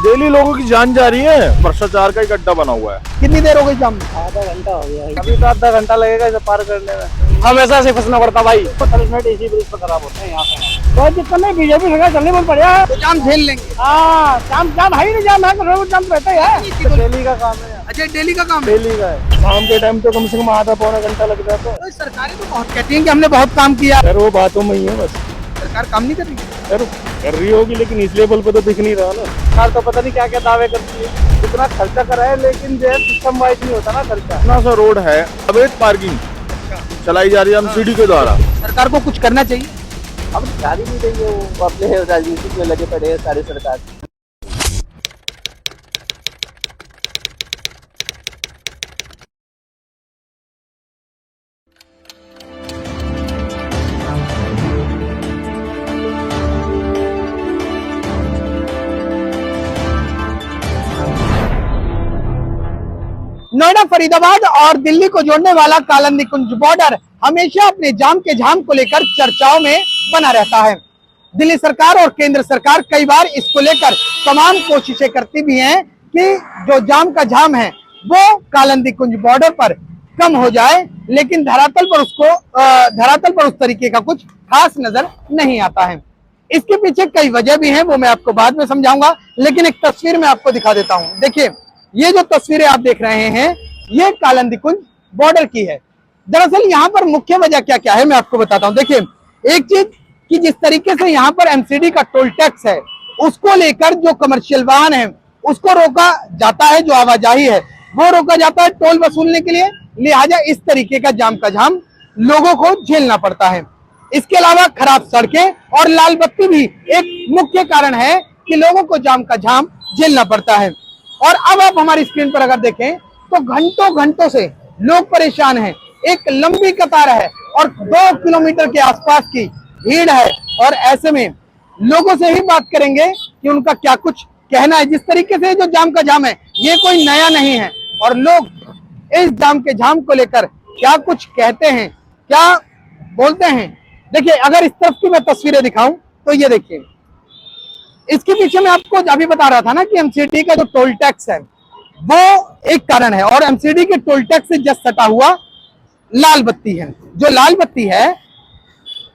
Daily लोगों की जान जा रही है। भ्रष्टाचार का ही गड्ढा बना हुआ है। कितनी देर हो गई जाम में? आधा घंटा हो गया। अभी तो आधा घंटा लगेगा इसे पार करने में। हमेशा से फंसना पड़ता भाई। 15 मिनट इसी ब्रिज पर खराब होते हैं यहाँ पे। बहुत दिक्कत नहीं, बीजेपी सरकार चलने में बढ़िया है तो जाम झेल लेंगे। हाँ, जाम जाम है ही नहीं, जाम है तो रोज जाम रहता ही है। डेली का काम है। अच्छा, डेली का काम है। डेली का है। शाम के टाइम तो कम से कम आधा पौना घंटा लग जाता है। तो सरकारें तो बहुत कहती हैं कि हमने बहुत काम किया। यार वो बातों में ही है बस। सरकार काम नहीं कर रही। यार कर रही होगी लेकिन इस लेवल पे तो दिख नहीं रहा ना। सरकार तो पता नहीं क्या क्या दावे करती है। इतना खर्चा कराए लेकिन जो है सिस्टम वाइज नहीं होता ना खर्चा। इतना सा रोड है, अवैध पार्किंग चलाई जा रही है एमसीडी के द्वारा। सरकार को कुछ करना चाहिए। अब ध्यान ही नहीं देंगे, वो अपने राजनीतिक में लगे पड़े हैं सारी सरकार। नोएडा, फरीदाबाद और दिल्ली को जोड़ने वाला कालन निकुंज बॉर्डर हमेशा अपने जाम के झाम को लेकर चर्चाओं में बना रहता है। दिल्ली सरकार और केंद्र सरकार कई बार इसको लेकर तमाम कोशिशें करती भी हैं कि जो जाम का झाम है वो कालन निकुंज बॉर्डर पर कम हो जाए, लेकिन धरातल पर उस तरीके का कुछ खास नजर नहीं आता है। इसके पीछे कई वजह भी हैं, वो मैं आपको बाद में समझाऊंगा, लेकिन एक तस्वीर मैं आपको दिखा देता हूं। देखिए, ये जो तस्वीरें आप देख रहे हैं ये कालन निकुंज बॉर्डर की है। दरअसल यहाँ पर मुख्य वजह क्या क्या है मैं आपको बताता हूँ। देखिए, एक चीज कि जिस तरीके से यहाँ पर एमसीडी का टोल टैक्स है उसको लेकर जो कमर्शियल वाहन है उसको रोका जाता है, जो आवाजाही है वो रोका जाता है टोल वसूलने के लिए, लिहाजा इस तरीके का जाम का झाम लोगों को झेलना पड़ता है। इसके अलावा खराब सड़कें और लाल बत्ती भी एक मुख्य कारण है कि लोगों को जाम का झाम झेलना पड़ता है। और अब आप हमारी स्क्रीन पर अगर देखें तो घंटों घंटों से लोग परेशान हैं। एक लंबी कतार है और 2 किलोमीटर के आसपास की भीड़ है, और ऐसे में लोगों से ही बात करेंगे कि उनका क्या कुछ कहना है। जिस तरीके से जो जाम का झाम है ये कोई नया नहीं है, और लोग इस जाम के झाम को लेकर क्या कुछ कहते हैं, क्या बोलते हैं। देखिए, अगर इस तरफ की मैं तस्वीरें दिखाऊं तो ये देखिए, इसके पीछे मैं आपको अभी बता रहा था ना कि एमसीडी का जो टोल टैक्स है वो एक कारण है, और एमसीडी के टोल टैक्स से जस्ट सटा हुआ लाल बत्ती है। जो लाल बत्ती है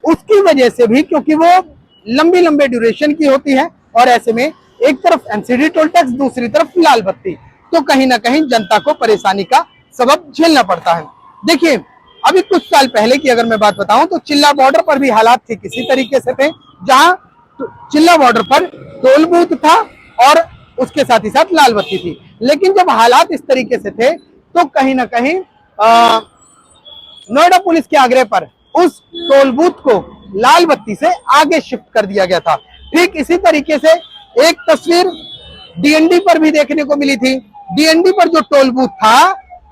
उसकी वजह से भी, क्योंकि वो लंबी लंबे ड्यूरेशन की होती है, और ऐसे में एक तरफ एमसीडी टोल टैक्स दूसरी तरफ लाल बत्ती, तो कहीं ना कहीं जनता को परेशानी का सबब झेलना पड़ता है। देखिए, अभी कुछ साल पहले की अगर मैं बात बताऊं तो चिल्ला बॉर्डर पर भी हालात थे किसी तरीके से थे, जहां चिल्ला बॉर्डर पर टोल बूथ था और उसके साथ ही साथ लाल बत्ती थी। लेकिन जब हालात इस तरीके से थे तो कहीं ना कहीं नोएडा पुलिस के आग्रह पर उस टोल बूथ को लाल बत्ती से आगे शिफ्ट कर दिया गया था। ठीक इसी तरीके से एक तस्वीर डीएनडी पर भी देखने को मिली थी। डीएनडी पर जो टोल बूथ था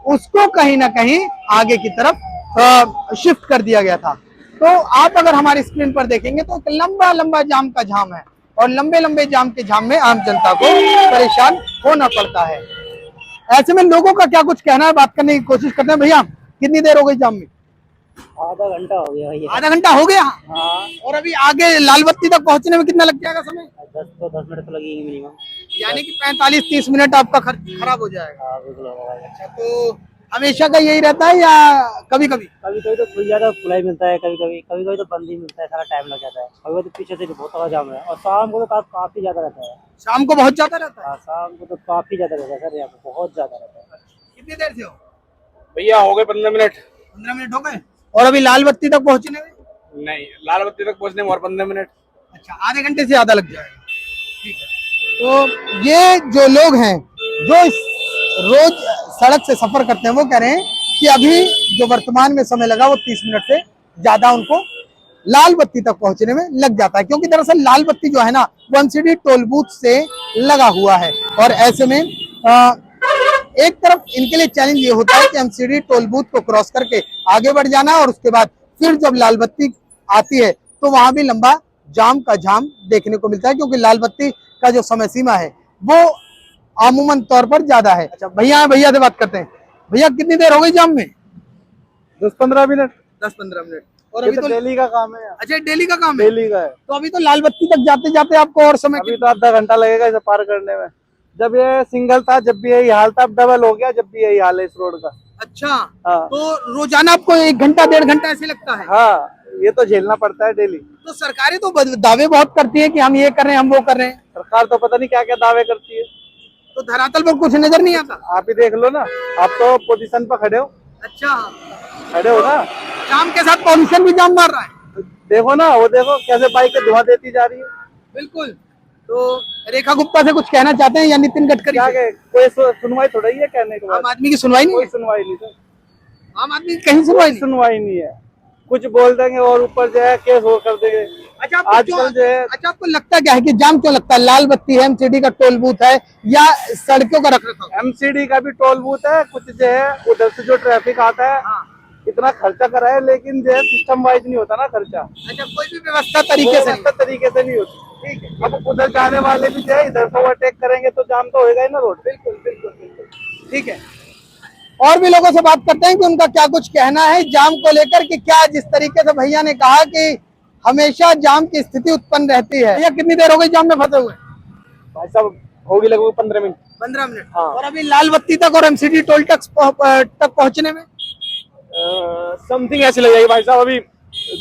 उसको कहीं ना कहीं आगे की तरफ शिफ्ट कर दिया गया था। तो आप अगर हमारी स्क्रीन पर देखेंगे तो एक लंबा लंबा जाम का झाम है, और लंबे लंबे जाम के झाम में आम जनता को परेशान होना पड़ता है। ऐसे में लोगों का क्या कुछ कहना है, बात करने की कोशिश करते हैं। भैया, कितनी देर हो गई जाम में? आधा घंटा हो गया भैया। आधा घंटा हो गया। हाँ, और अभी आगे लाल बत्ती तक पहुंचने में कितना लग जाएगा समय? 10 मिनट तो लगेगी मिनिमम। यानी कि 45-30 मिनट आपका खराब हो जाएगा। हाँ, बिल्कुल होगा भैया। अच्छा, तो हमेशा का यही रहता है या कभी कभी? कभी कभी तो खुल जाता है, खुला ही मिलता है, कभी कभी तो बंद ही मिलता है, सारा टाइम लग जाता है। कभी तो पीछे से बहुत सारा जाम है, और शाम को तो काफी ज्यादा रहता है। शाम को बहुत ज्यादा रहता है। हाँ, शाम को तो काफी ज्यादा रहता है सर, यहाँ पे बहुत ज्यादा रहता है। कितनी देर से हो? भैया हो गए 15 मिनट। 15 मिनट हो गए। और अभी लाल बत्ती तक पहुंचने में? नहीं, लाल बत्ती तक पहुंचने में और 15 मिनट। अच्छा, आधे घंटे से ज्यादा लग जाएगा। ठीक है। तो ये जो लोग हैं जो इस रोज सड़क से सफर करते हैं वो कह रहे हैं कि अभी जो वर्तमान में समय लगा वो 30 मिनट से ज्यादा उनको लाल बत्ती तक पहुंचने में लग जाता है, क्योंकि दरअसल लाल बत्ती जो है ना वो एमसीडी टोल बूथ से लगा हुआ है। और ऐसे में एक तरफ इनके लिए चैलेंज ये होता है कि एमसीडी टोल बूथ को क्रॉस करके आगे बढ़ जाना, और उसके बाद फिर जब लाल बत्ती आती है तो वहां भी लंबा जाम का झाम देखने को मिलता है, क्योंकि लाल बत्ती का जो समय सीमा है वो अमूमन तौर पर ज्यादा है। अच्छा, भैया से बात करते हैं। भैया, कितनी देर हो गई जाम में? 10-15 मिनट। 10-15 मिनट। और ये अभी तो डेली का काम है। अच्छा, डेली का काम है। डेली का है। तो अभी तो लाल बत्ती तक जाते जाते आपको और समय अभी तो आधा घंटा लगेगा इसे पार करने में। जब ये सिंगल था जब भी यही हाल था, अब डबल हो गया जब भी यही हाल है इस रोड का। अच्छा, हाँ तो रोजाना आपको 1 घंटा 1.5 घंटा ऐसे लगता है? हाँ, ये तो झेलना पड़ता है डेली। तो सरकारें तो दावे बहुत करती है कि हम ये कर रहे हैं, हम वो कर रहे हैं, सरकार तो पता नहीं क्या क्या दावे करती है, तो धरातल पर कुछ नजर नहीं आता। आप ही देख लो ना, आप तो पोजीशन पर खड़े हो, अच्छा, खड़े हो ना, जाम के साथ पॉल्यूशन भी जाम मार रहा है। देखो ना, वो देखो कैसे बाइकें धुआं देती जा रही है। बिल्कुल। तो रेखा गुप्ता से कुछ कहना चाहते हैं या नितिन गडकरी क्या से? कहे, कोई सुनवाई थोड़ा ही है कहने के बाद। आम आदमी की सुनवाई नहीं कोई है? सुनवाई नहीं सर, आम आदमी की कहीं सुनवाई कोई नहीं। सुनवाई नहीं है, कुछ बोल देंगे और ऊपर जो है केस हो कर देंगे। अच्छा, आजकल जो है, अच्छा, आपको लगता क्या है कि जाम क्यों लगता है? लाल बत्ती है, एमसीडी का टोल बूथ है, या सड़कों का रखरखाव? एमसीडी का भी टोल बूथ है, कुछ जो है उधर से जो ट्रैफिक आता है इतना खर्चा कराए, लेकिन जो है सिस्टम वाइज नहीं होता ना खर्चा। अच्छा, कोई भी व्यवस्था तरीके से नहीं। तरीके से नहीं होती। ठीक है, अब उधर जाने वाले भी जो है इधर से ओवरटेक करेंगे तो जाम तो होएगा ही ना रोड। बिल्कुल बिल्कुल बिल्कुल। ठीक है, और भी लोगों से बात करते हैं कि उनका क्या कुछ कहना है जाम को लेकर, कि क्या जिस तरीके से भैया ने कहा कि हमेशा जाम की स्थिति उत्पन्न रहती है। भैया कितनी देर हो गई जाम में फंसे हुए? भाई साहब होगी लगभग 15 मिनट। 15 मिनट। हाँ। और अभी लाल बत्ती तक और एमसीडी टोल टैक्स तक पहुंचने में समथिंग ऐसी लग जाएगी भाई साहब, अभी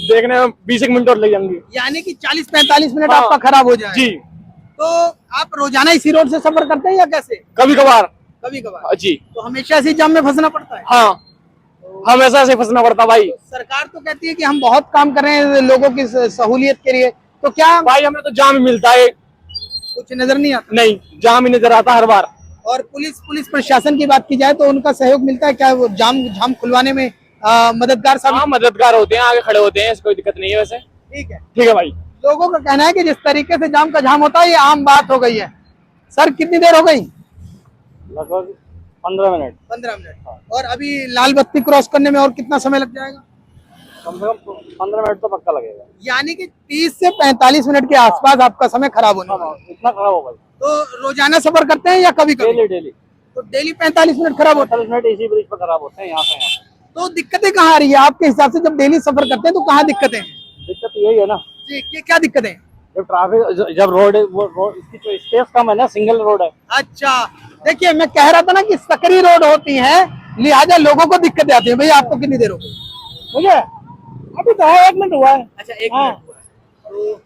देखने में 20 मिनट और लग जाएंगे। यानी कि 40-45 मिनट हाँ। आपका खराब हो जाए। जी, तो आप रोजाना इसी रोड से सफर करते हैं या कैसे? कभी कभार। कभी कभार। जी तो हमेशा इसी जाम में फंसना पड़ता है? हाँ, हमेशा से फंसना पड़ता भाई। सरकार तो कहती है कि हम बहुत काम कर रहे हैं लोगों की सहूलियत के लिए, तो क्या भाई हमें तो जाम ही मिलता है, कुछ नजर नहीं आता? नहीं जाम ही नजर आता हर बार। और पुलिस प्रशासन की बात की जाए तो उनका सहयोग मिलता है क्या? वो जाम खुलवाने में मददगार साबित? हाँ मददगार होते हैं, आगे खड़े होते हैं, कोई दिक्कत नहीं है वैसे। ठीक है। ठीक है भाई। लोगों का कहना है कि जिस तरीके से जाम का जाम होता है ये आम बात हो गई है। सर कितनी देर हो गई? लगभग 15 मिनट। 15 मिनट। और अभी लाल बत्ती क्रॉस करने में और कितना समय लग जाएगा? कम से कम 15 मिनट तो पक्का लगेगा। यानी कि 30 से 45 मिनट के आसपास आपका समय खराब होने वाला है। इतना खराब होगा? तो रोजाना सफर करते हैं या कभी कभी? डेली डेली तो डेली 45 मिनट खराब होता 45 मिनट इसी ब्रिज पर खराब होते हैं, यहाँ से यहाँ। है। तो दिक्कतें कहाँ आ रही है आपके हिसाब से? जब डेली सफर करते हैं तो कहाँ दिक्कतें हैं? दिक्कत यही है ना, जी, क्या दिक्कतें हैं? जब ट्रैफिक, जब रोड इसकी जो स्पेस कम है ना, सिंगल रोड है। अच्छा, देखिए मैं कह रहा था ना कि सकरी रोड होती है, लिहाजा लोगों को दिक्कतें आती है। भैया आपको कितनी देर हो गई? मुझे अभी तो 1 मिनट हुआ है। अच्छा, 1 मिनट हुआ है। तो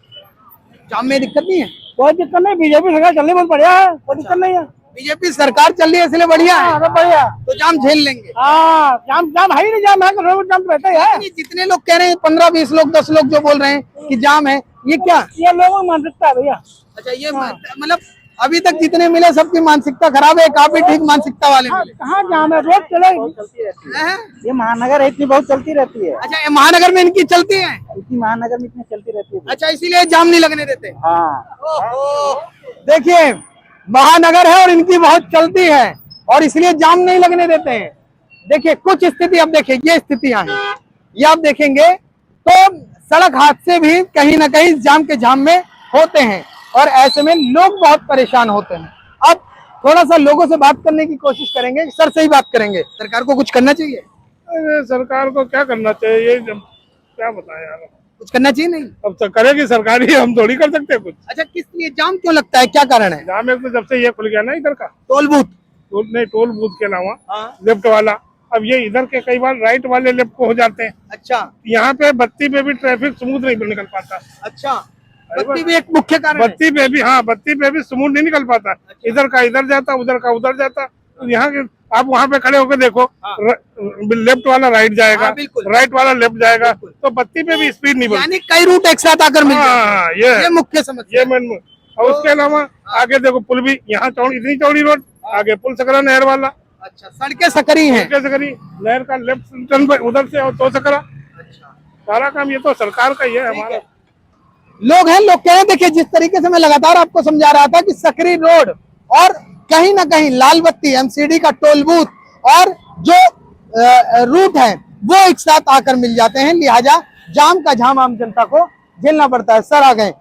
जाम में दिक्कत नहीं है? कोई दिक्कत नहीं, बीजेपी सरकार चलने बहुत बढ़िया है, कोई दिक्कत नहीं है। बीजेपी सरकार चल रही है इसलिए बढ़िया है। सब बढ़िया। तो जाम झेल लेंगे। हाँ, जाम जाम है ही नहीं, जाम है तो रोड जाम तो रहता ही है। जितने लोग कह रहे हैं 15-20 लोग 10 लोग जो बोल रहे हैं कि जाम है, ये क्या? ये लोगों की मानसिकता है भैया। अच्छा, ये मतलब अभी तक जितने मिले सबकी मानसिकता खराब है, काफी ठीक मानसिकता वाले मिले। कहाँ जाम है, रोड चलेगी, चलती रहती है। हैं? ये महानगर है, इतनी बहुत चलती रहती है। अच्छा, ये महानगर में इनकी चलती है? इतनी महानगर में इतनी चलती रहती है। अच्छा, इसीलिए जाम नहीं लगने देते। हाँ, ओहो, देखिए महानगर है और इनकी बहुत चलती है और इसलिए जाम नहीं लगने देते हैं। देखिए कुछ स्थिति, अब देखिए ये स्थितियां हैं, ये आप देखेंगे तो सड़क हादसे भी कहीं ना कहीं जाम के जाम में होते हैं और ऐसे में लोग बहुत परेशान होते हैं। अब थोड़ा सा लोगों से बात करने की कोशिश करेंगे, सर से ही बात करेंगे। सरकार को कुछ करना चाहिए? अरे सरकार को क्या करना चाहिए, क्या बताएं यार, कुछ करना चाहिए नहीं? अब तो करेगी सरकार ही, हम थोड़ी कर सकते हैं कुछ। अच्छा, किस लिए जाम क्यों लगता है, क्या कारण है? जाम एक तो जब से ये खुल गया ना इधर का टोल बूथ। टोल बूथ के अलावा हाँ। लेफ्ट वाला, अब ये इधर के कई बार राइट वाले लेफ्ट को हो जाते हैं। अच्छा यहाँ पे बत्ती पे भी ट्रैफिक स्मूथ नहीं निकल पाता। अच्छा, बत्ती भी एक मुख्य कारण है। बत्ती पे भी, हाँ बत्ती पे भी स्मूथ नहीं निकल पाता। इधर का इधर जाता, उधर का उधर जाता। तो यहाँ के आप वहाँ पे खड़े होकर देखो, लेफ्ट वाला राइट जाएगा, हाँ, बिल्कुल। राइट वाला लेफ्ट जाएगा, तो बत्ती पे भी स्पीड नहीं बनती। यानी कई रूट एक साथ आकर मिल जाते हैं। हाँ, ये मुख्य समस्या। ये मेन। और उसके अलावा आगे देखो पुल भी, यहाँ चौड़ी, इतनी चौड़ी रोड, आगे पुल सकरा नहर वाला। अच्छा, सड़कें सकरी हैं। कैसे करी, नहर का लेफ्ट टर्न पे उधर से और तो सकरा। अच्छा, सारा काम ये तो सरकार का ही है, हमारा। लोग कह रहे हैं, देखिए जिस तरीके से मैं लगातार आपको समझा रहा था कि सकरी रोड और कहीं ना कहीं लाल बत्ती, एमसीडी का टोल बूथ और जो रूट है वो एक साथ आकर मिल जाते हैं, लिहाजा जाम का जाम आम जनता को झेलना पड़ता है। सर आ गए,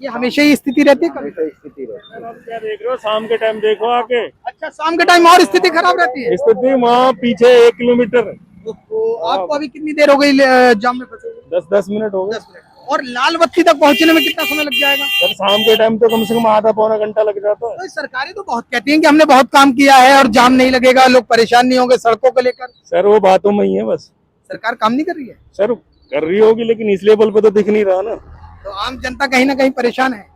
ये हमेशा ही स्थिति रहती है? कभी स्थिति रहती है। क्या देख रहे हो, शाम के टाइम देखो आके। अच्छा, शाम के टाइम और स्थिति खराब रहती है? स्थिति वहाँ पीछे 1 किलोमीटर है। तो आपको अभी कितनी देर हो गई जाम में फंसे हुए? 10 मिनट हो गए। 10 मिनट। और लाल बत्ती तक पहुंचने में कितना समय लग जाएगा? सर शाम के टाइम तो कम से कम आधा पौना घंटा लग जाता है। तो सरकारें तो बहुत कहती हैं कि हमने बहुत काम किया है और जाम नहीं लगेगा, लोग परेशान नहीं होंगे सड़कों को लेकर। सर वो बातों में ही है बस। सरकार काम नहीं कर रही है। सर कर रही होगी लेकिन इस लेवल पे तो दिख नहीं रहा ना। तो आम जनता कहीं ना कहीं परेशान है।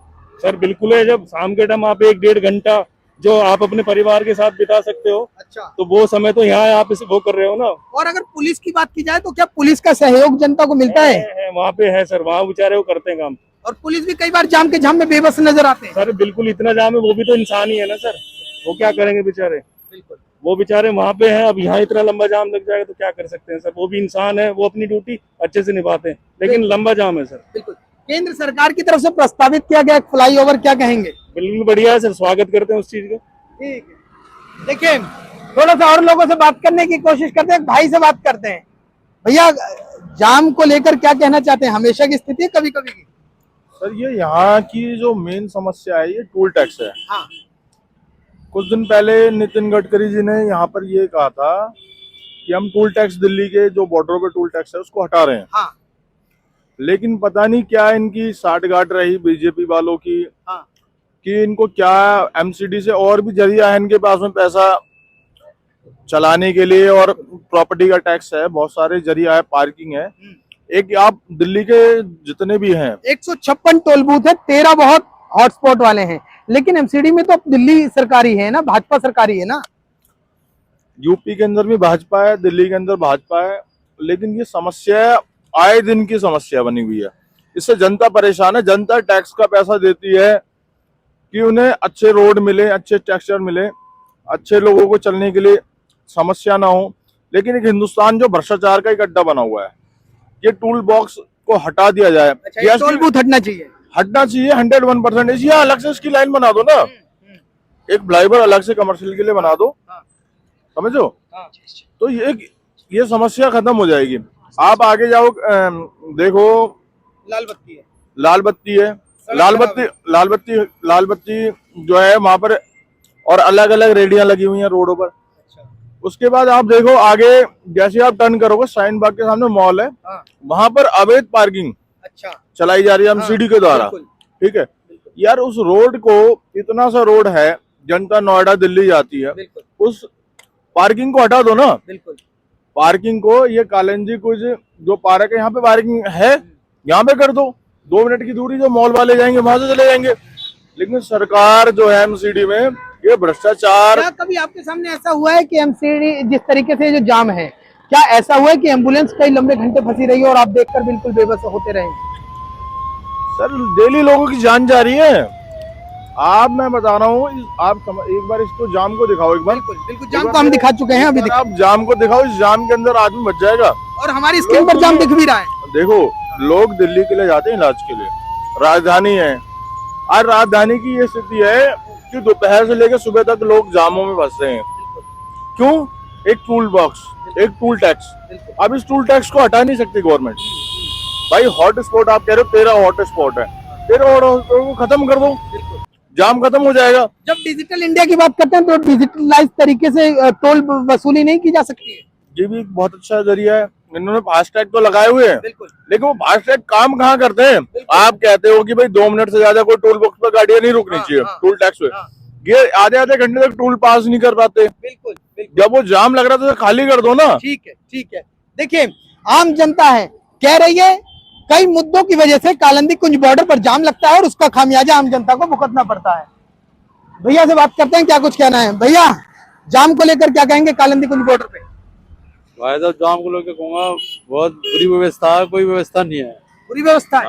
सर बिल्कुल है, जब शाम के टाइम आप 1-1.5 घंटा जो आप अपने परिवार के साथ बिता सकते हो, अच्छा, तो वो समय तो यहाँ आप इसे वो कर रहे हो ना। और अगर पुलिस की बात की जाए तो क्या पुलिस का सहयोग जनता को मिलता है? वहाँ पे है सर, वहाँ बेचारे वो करते हैं काम। और पुलिस भी कई बार जाम के झाम में बेबस नजर आते हैं। सर बिल्कुल इतना जाम है, वो भी तो इंसान ही है ना सर, वो क्या करेंगे बेचारे। बिल्कुल, वो बेचारे वहाँ पे हैं, अब यहाँ इतना लंबा जाम लग जाएगा तो क्या कर सकते हैं सर। वो भी इंसान है, वो अपनी ड्यूटी अच्छे से निभाते हैं, लेकिन लंबा जाम है सर। बिल्कुल। केंद्र सरकार की तरफ से प्रस्तावित किया गया फ्लाईओवर, क्या कहेंगे? बिल्कुल बढ़िया है सर, स्वागत करते हैं उस चीज का। ठीक है। देखिए, थोड़ा सा और लोगों से बात करने की कोशिश करते हैं, भाई से बात करते हैं। भैया, जाम को लेकर क्या कहना चाहते हैं? हमेशा की स्थिति है, कभी कभी की? सर ये यहाँ की जो मेन समस्या है ये टोल टैक्स है। हाँ, कुछ दिन पहले नितिन गडकरी जी ने यहाँ पर ये कहा था कि हम टोल टैक्स दिल्ली के जो बॉर्डरों पे टोल टैक्स है उसको हटा रहे हैं। हाँ, लेकिन पता नहीं क्या इनकी साठगांठ रही बीजेपी वालों की, हाँ, कि इनको क्या एमसीडी से और भी जरिया है इनके पास में पैसा चलाने के लिए, और प्रॉपर्टी का टैक्स है, बहुत सारे जरिया है, पार्किंग है। एक आप दिल्ली के जितने भी हैं 156 टोल बूथ है, 13 बहुत हॉटस्पॉट वाले हैं, लेकिन एमसीडी में तो दिल्ली सरकारी है ना, भाजपा सरकारी है ना। यूपी के अंदर भी भाजपा है, दिल्ली के अंदर भाजपा है, लेकिन ये समस्या आए दिन की समस्या बनी हुई है। इससे जनता परेशान है। जनता टैक्स का पैसा देती है कि उन्हें अच्छे रोड मिले, अच्छे टेक्सचर मिले, अच्छे लोगों को चलने के लिए समस्या ना हो। लेकिन एक हिंदुस्तान जो भ्रष्टाचार का एक अड्डा बना हुआ है, ये टूल बॉक्स को हटा दिया जाए। अच्छा, ये टोल बूथ हटना चाहिए। हटना चाहिए 101%। या अलग से इसकी लाइन बना दो ना, एक फ्लाईओवर अलग से कमर्शियल के लिए बना दो, समझो, तो ये समस्या खत्म हो जाएगी। आप आगे जाओ, देखो लाल बत्ती है, लाल बत्ती है, लाल बत्ती जो है वहां पर, और अलग अलग रेडियां लगी हुई हैं रोडों पर। उसके बाद आप देखो आगे, जैसे आप टर्न करोगे साइन बाग के सामने मॉल है, वहां पर अवैध पार्किंग अच्छा चलाई जा रही है एमसीडी के द्वारा। ठीक है यार, उस रोड को, इतना सा रोड है, जनता नोएडा दिल्ली जाती है, उस पार्किंग को हटा दो ना। बिल्कुल, पार्किंग को, ये कालंजी कुछ जो पार्क है यहाँ पे पार्किंग है, यहाँ पे कर दो। 2 मिनट की दूरी जो मॉल वाले जाएंगे वहां से चले जाएंगे। लेकिन सरकार जो है एमसीडी में, ये भ्रष्टाचार। क्या कभी आपके सामने ऐसा हुआ है कि एमसीडी जिस तरीके से जो जाम है, क्या ऐसा हुआ है कि एम्बुलेंस कई लंबे घंटे फंसी रही है और आप देखकर बिल्कुल बेबस होते रहे? सर डेली लोगों की जान जा रही है। आप, मैं बता रहा हूँ, एक बार इसको जाम को दिखाओ, एक बार। बिल्कुल, जाम को हम दिखा चुके हैं, अभी आप जाम को दिखाओ, इस जाम के अंदर आदमी बच जाएगा। और हमारी स्क्रीन पर जाम दिख भी रहा है। देखो, लोग दिल्ली के लिए जाते हैं इलाज के लिए, राजधानी है। आज राजधानी की ये स्थिति है कि दोपहर से लेकर सुबह तक लोग जामों में फंस रहे हैं। क्यों? एक टूल बॉक्स, एक टूल टैक्स। अब इस टूल टैक्स को हटा नहीं सकती गवर्नमेंट। भाई हॉट स्पॉट आप कह रहे हो, 13 हॉट स्पॉट है, 13 हॉट को खत्म कर दो, जाम खत्म हो जाएगा। जब डिजिटल इंडिया की बात करते हैं तो डिजिटलाइज तरीके से टोल वसूली नहीं की जा सकती है। ये भी एक बहुत अच्छा जरिया है। इन्होंने फास्टैग तो लगाए हुए हैं, लेकिन वो फास्टैग काम कहाँ करते हैं? आप कहते हो कि भाई 2 मिनट से ज्यादा कोई टोल बॉक्स पर गाड़ियां नहीं रुकनी चाहिए, टोल टैक्स पे। ये आधे घंटे तक टोल पास नहीं कर पाते। बिल्कुल, जब वो जाम लग रहा था तो खाली कर दो ना। ठीक है। देखिए, आम जनता है, कह रही है कई मुद्दों की वजह से कालंदी कुंज बॉर्डर पर जाम लगता है और उसका खामियाजा आम जनता को भुगतना पड़ता है। भैया से बात करते हैं, क्या कुछ कहना है? भैया, जाम को लेकर क्या कहेंगे कालंदी कुंज बॉर्डर पे? भाई साहब, जाम को लेकर कहूँगा बहुत बुरी व्यवस्था है, कोई व्यवस्था नहीं है। बुरी व्यवस्था है?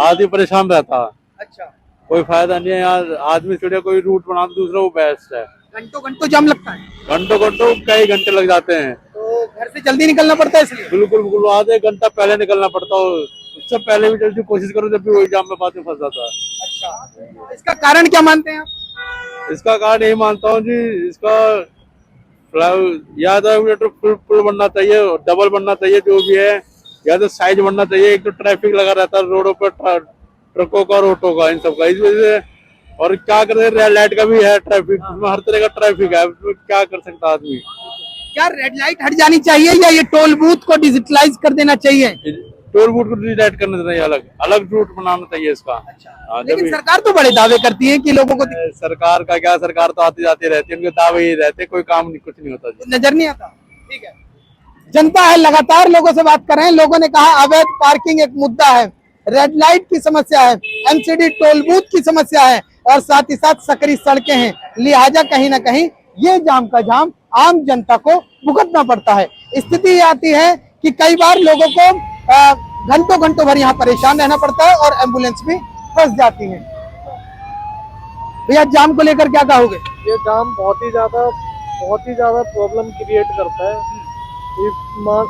आदमी परेशान रहता है। अच्छा, कोई फायदा नहीं है यहाँ। आदमी छोड़िया कोई रूट बना दो दूसरा, वो बेस्ट है। घंटों जाम लगता है। घंटों कई घंटे लग जाते हैं, तो घर से जल्दी निकलना पड़ता है इसलिए। बिल्कुल आधे घंटा पहले निकलना पड़ता है। उससे पहले भी जल्दी कोशिश करो, जब भी वही जाम में बाद में फंस जाता है। अच्छा, इसका कारण क्या मानते हैं आप? इसका कारण यही मानता हूँ जी, इसका या तो पुल बनना चाहिए, डबल बनना चाहिए, जो भी है, या तो साइज बनना चाहिए। एक तो ट्रैफिक लगा रहता है रोडों पर, ट्रकों का और ऑटो का, इन सब का, इस वजह से। और क्या करते हैं, रेड लाइट का भी है ट्रैफिक, उसमें हर तरह का ट्रैफिक है, क्या कर सकता आदमी। क्या रेड लाइट हट जानी चाहिए या ये टोल बूथ को डिजिटलाइज कर देना चाहिए? टोल बूथ को डिसाइड करना चाहिए, अलग अलग रूट बनाना चाहिए इसका। हाँ, लेकिन जब सरकार तो बड़े दावे करती है कि लोगों को सरकार का क्या, सरकार तो आती जाती रहती है, उनके दावे ही रहते, कोई काम नहीं, कुछ नहीं होता जी। नजर नहीं आता। ठीक है, जनता है, लगातार लोगों से बात कर रहे हैं। लोगों ने कहा अवैध पार्किंग एक मुद्दा है, रेड लाइट की समस्या है, एमसीडी टोल बूथ की समस्या है और साथ ही साथ सकरी सड़कें हैं, लिहाजा कहीं ना कहीं ये जाम का जाम आम जनता को भुगतना पड़ता है। स्थिति ये आती है कि कई बार लोगों को घंटों घंटों भर यहाँ परेशान रहना पड़ता है और एम्बुलेंस भी फंस जाती है। भैया जाम को लेकर क्या कहोगे? ये जाम बहुत ही ज्यादा प्रॉब्लम क्रिएट करता है।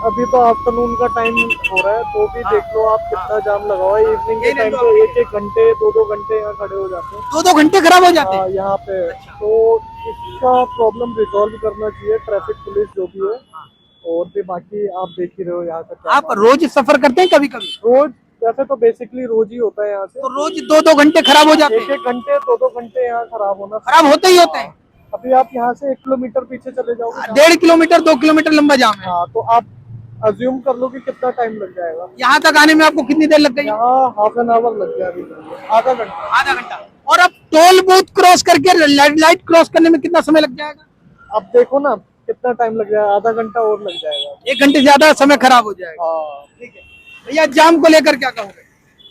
अभी तो आफ्टरनून का टाइम हो रहा है, तो भी देख लो आप कितना जाम लगा हुआ है। इवनिंग के टाइम पे 1-1 घंटे 2-2 घंटे यहाँ खड़े हो जाते हैं, 2-2 घंटे खराब हो जाते हैं यहाँ पे। तो इसका प्रॉब्लम रिजॉल्व करना चाहिए ट्रैफिक पुलिस जो भी है। और भी बाकी आप देख ही रहे हो यहाँ का। आप रोज सफर करते हैं? कभी कभी रोज, वैसे तो बेसिकली रोज ही होता है यहाँ से। तो रोज 2-2 घंटे खराब हो जाते हैं? 1-1 घंटे 2-2 घंटे यहाँ खराब होना खराब होते ही होते हैं। अभी आप यहाँ से 1 किलोमीटर पीछे चले जाओगे, 1.5 किलोमीटर 2 किलोमीटर लंबा जाम है। हाँ, तो आप अज्यूम कर लो कि कितना टाइम लग जाएगा। यहाँ तक आने में आपको कितनी देर लग गई? यहाँ हाफ एन आवर लग गया, अभी आधा घंटा। आधा घंटा। और अब टोल बूथ क्रॉस करके रेड लाइट क्रॉस करने में कितना समय लग जाएगा? अब देखो ना कितना टाइम लग जाएगा, आधा घंटा और लग जाएगा। 1 घंटे ज्यादा समय खराब हो जाएगा। हाँ, ठीक है भैया, जाम को लेकर क्या कहोगे?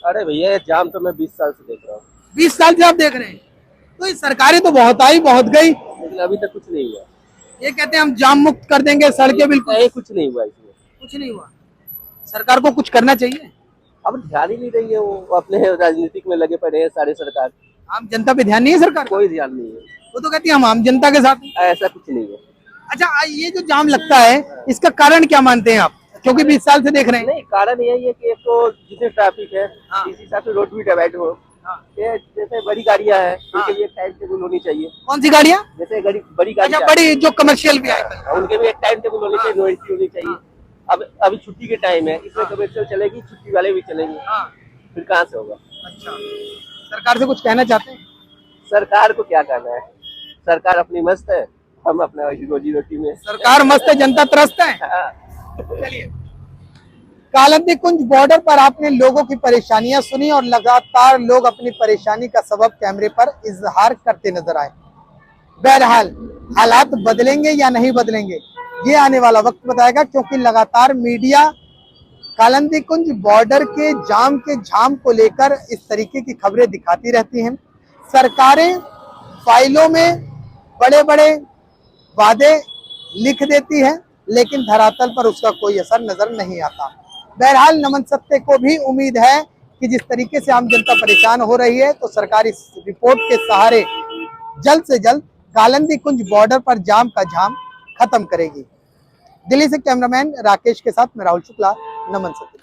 अरे भैया जाम तो मैं 20 साल से देख रहा हूँ, 20 साल से आप देख रहे हैं, तो ये सरकारें तो बहुत आई बहुत गई, लेकिन अभी तक कुछ नहीं हुआ। ये कहते हैं हम जाम मुक्त कर देंगे, सड़कें बिल्कुल। नहीं, कुछ नहीं हुआ इसमें। कुछ नहीं हुआ। सरकार को कुछ करना चाहिए। अब ध्यान ही नहीं देंगे, वो अपने राजनीतिक में लगे पड़े हैं सारे सरकार। आम जनता पे ध्यान नहीं है सरकार का? कोई ध्यान नहीं है, वो तो कहती है हम आम जनता के साथ हैं। ऐसा कुछ नहीं है। अच्छा, ये जो जाम लगता है इसका कारण क्या मानते हैं आप? क्योंकि 20 साल से देख रहे हैं। नहीं, कारण यही है कि एक तो जितने ट्रैफिक है हाँ। इस हिसाब से रोड भी डिवाइड हो। ये जैसे बड़ी गाड़ियां हैं उनके भी एक टाइम टेबल होनी चाहिए। कौन सी गाड़ियाँ? जैसे बड़ी गाड़ी, अच्छा, बड़ी जो कमर्शियल भी आए। उनके भी एक टाइम टेबल होनी चाहिए, नो एंट्री होनी चाहिए। अब अभी छुट्टी के टाइम है, इसमें कमर्शियल चलेगी, छुट्टी वाले भी चलेंगे, फिर कहाँ से होगा? अच्छा, सरकार से कुछ कहना चाहते हैं? सरकार को क्या कहना है, सरकार अपनी मस्त है, हम अपना रोजी रोटी में। सरकार मस्त है, जनता त्रस्त है। चलिए, कालंदी कुंज बॉर्डर पर आपने लोगों की परेशानियां सुनी और लगातार लोग अपनी परेशानी का सबब कैमरे पर इजहार करते नजर आए। बहरहाल हालात बदलेंगे या नहीं बदलेंगे ये आने वाला वक्त बताएगा, क्योंकि लगातार मीडिया कालंदी कुंज बॉर्डर के झाम को लेकर इस तरीके की खबरें दिखाती रहती हैं। सरकारें फाइलों में बड़े बड़े वादे लिख देती हैं, लेकिन धरातल पर उसका कोई असर नजर नहीं आता। बहरहाल नमन सत्य को भी उम्मीद है कि जिस तरीके से आम जनता परेशान हो रही है, तो सरकार इस रिपोर्ट के सहारे जल्द से जल्द कालंदी कुंज बॉर्डर पर जाम का झाम खत्म करेगी। दिल्ली से कैमरामैन राकेश के साथ मैं राहुल शुक्ला, नमन सत्य।